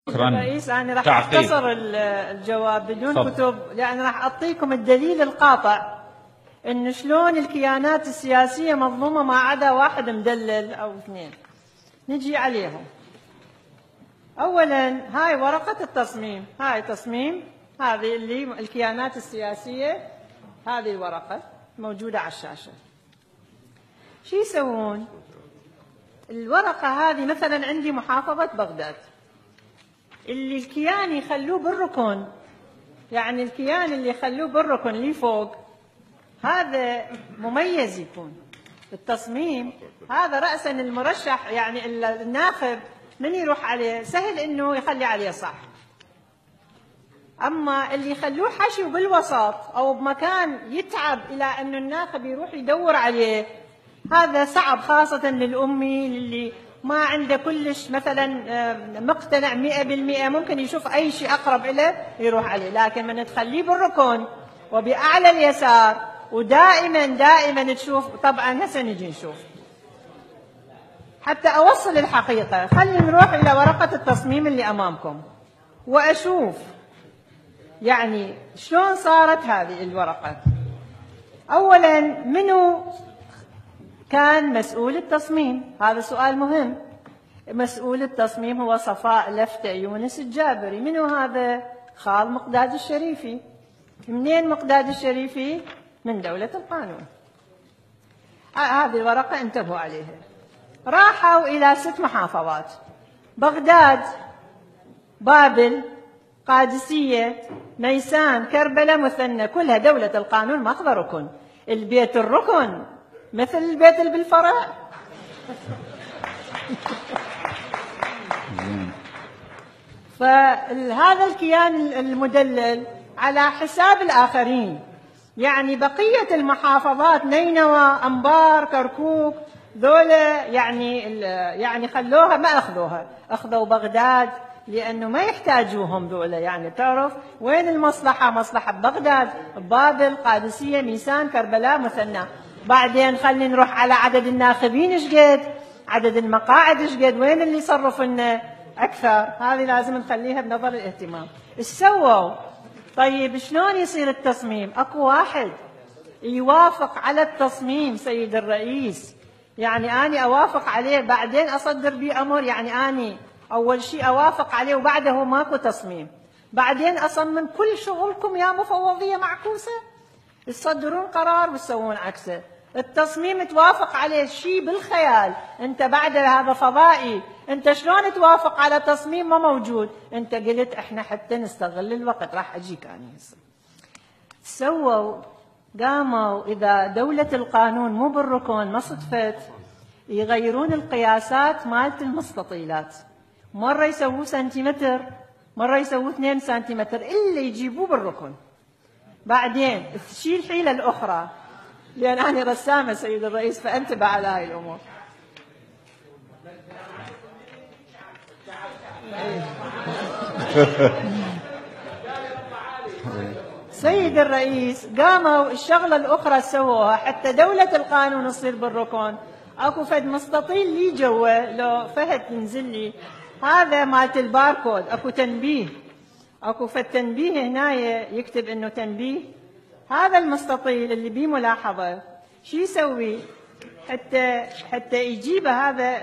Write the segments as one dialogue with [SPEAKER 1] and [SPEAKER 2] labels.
[SPEAKER 1] شكرا
[SPEAKER 2] رئيس. أنا راح أختصر الجواب بدون كتب، لأن راح أعطيكم الدليل القاطع إنه شلون الكيانات السياسية مظلومة ما عدا واحد مدلل أو اثنين. نجي عليهم. أولاً هاي ورقة التصميم، هاي تصميم، هذه اللي الكيانات السياسية، هذه الورقة موجودة على الشاشة. شو يسوون؟ الورقة هذه مثلاً عندي محافظة بغداد، اللي الكيان يخلوه بالركن، يعني الكيان اللي يخلوه بالركن اللي فوق هذا مميز يكون التصميم. هذا رأسا المرشح، يعني الناخب من يروح عليه سهل انه يخلي عليه صح. اما اللي يخلوه حشو بالوسط او بمكان يتعب الى انه الناخب يروح يدور عليه، هذا صعب، خاصة للأمي اللي ما عنده كلش مثلا مقتنع 100%، ممكن يشوف أي شيء أقرب إليه يروح عليه. لكن من تخليه بالركن وبأعلى اليسار ودائما تشوف، طبعا هسه نجي نشوف حتى أوصل الحقيقة. خلينا نروح إلى ورقة التصميم اللي أمامكم وأشوف يعني شلون صارت هذه الورقة. أولا منو كان مسؤول التصميم؟ هذا سؤال مهم. مسؤول التصميم هو صفاء لفتة يونس الجابري. منو هذا؟ خال مقداد الشريفي. منين مقداد الشريفي؟ من دولة القانون. هذه الورقة انتبهوا عليها. راحوا إلى 6 محافظات: بغداد، بابل، قادسية، ميسان، كربلاء، مثنى، كلها دولة القانون ماخذة ركن. البيت الركن مثل البيت اللي بالفرع. فهذا الكيان المدلل على حساب الآخرين، يعني بقية المحافظات نينوى، أنبار، كركوك، ذولا يعني خلوها ما أخذوها، أخذوا بغداد لأنه ما يحتاجوهم ذولا. يعني تعرف وين المصلحة؟ مصلحة بغداد، بابل، قادسية، ميسان، كربلاء، مثنى. بعدين خلينا نروح على عدد الناخبين ايش قد، عدد المقاعد ايش قد، وين اللي يصرف لنا أكثر. هذه لازم نخليها بنظر الاهتمام. ايش سووا؟ طيب شلون يصير التصميم؟ اكو واحد يوافق على التصميم سيد الرئيس، يعني أنا أوافق عليه بعدين أصدر به أمر، يعني أنا أول شيء أوافق عليه وبعده ماكو تصميم، بعدين أصمم. كل شغلكم يا مفوضية معكوسة، تصدرون قرار وتسوون عكسه. التصميم توافق عليه شيء بالخيال، أنت بعد هذا فضائي، أنت شلون توافق على تصميم ما موجود؟ أنت قلت إحنا حتى نستغل الوقت، راح أجيك أنا هسه. سووا قاموا إذا دولة القانون مو بالركن ما صدفت يغيرون القياسات مالت المستطيلات، مرة يسووه سنتيمتر، مرة يسووه 2 سنتيمتر، إلا يجيبوه بالركن. بعدين تشيل الحيلة الأخرى، لأن أنا رسامة سيد الرئيس فأنتبه على هاي الأمور. سيد الرئيس قاموا الشغلة الأخرى سووها حتى دولة القانون تصير بالركن. أكو فد مستطيل لي جوا، لو فهد ينزل لي، هذا مالت الباركود، أكو تنبيه، أكو فد تنبيه هنا يكتب إنه تنبيه. هذا المستطيل اللي بيه ملاحظة شو يسوي؟ حتى يجيب هذا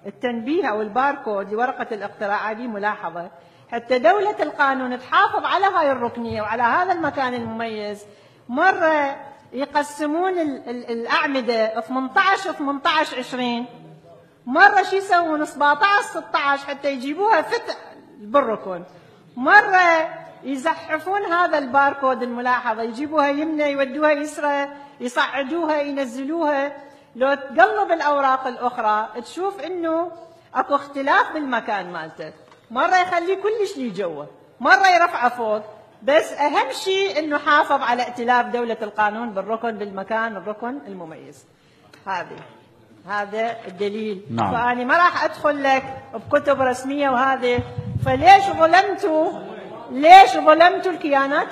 [SPEAKER 2] التنبيه أو الباركود لورقة الاقتراع بيه ملاحظة، حتى دولة القانون تحافظ على هاي الركنية وعلى هذا المكان المميز. مرة يقسمون الأعمدة 18 18 20، مرة شو يسوون 17 16 حتى يجيبوها فتح بالركن، مرة يزحفون هذا الباركود الملاحظة يجيبوها يمنى يودوها يسرى، يصعدوها ينزلوها. لو تقلب الأوراق الأخرى تشوف إنه أكو اختلاف بالمكان مالته، مرة يخليه كلش لي جوا، مرة يرفعه فوق. بس أهم شيء إنه حافظ على ائتلاف دولة القانون بالركن بالمكان الركن المميز. هذا الدليل.
[SPEAKER 1] نعم.
[SPEAKER 2] فأنا ما راح أدخل لك بكتب رسمية وهذه. فليش ظلمتوا الكيانات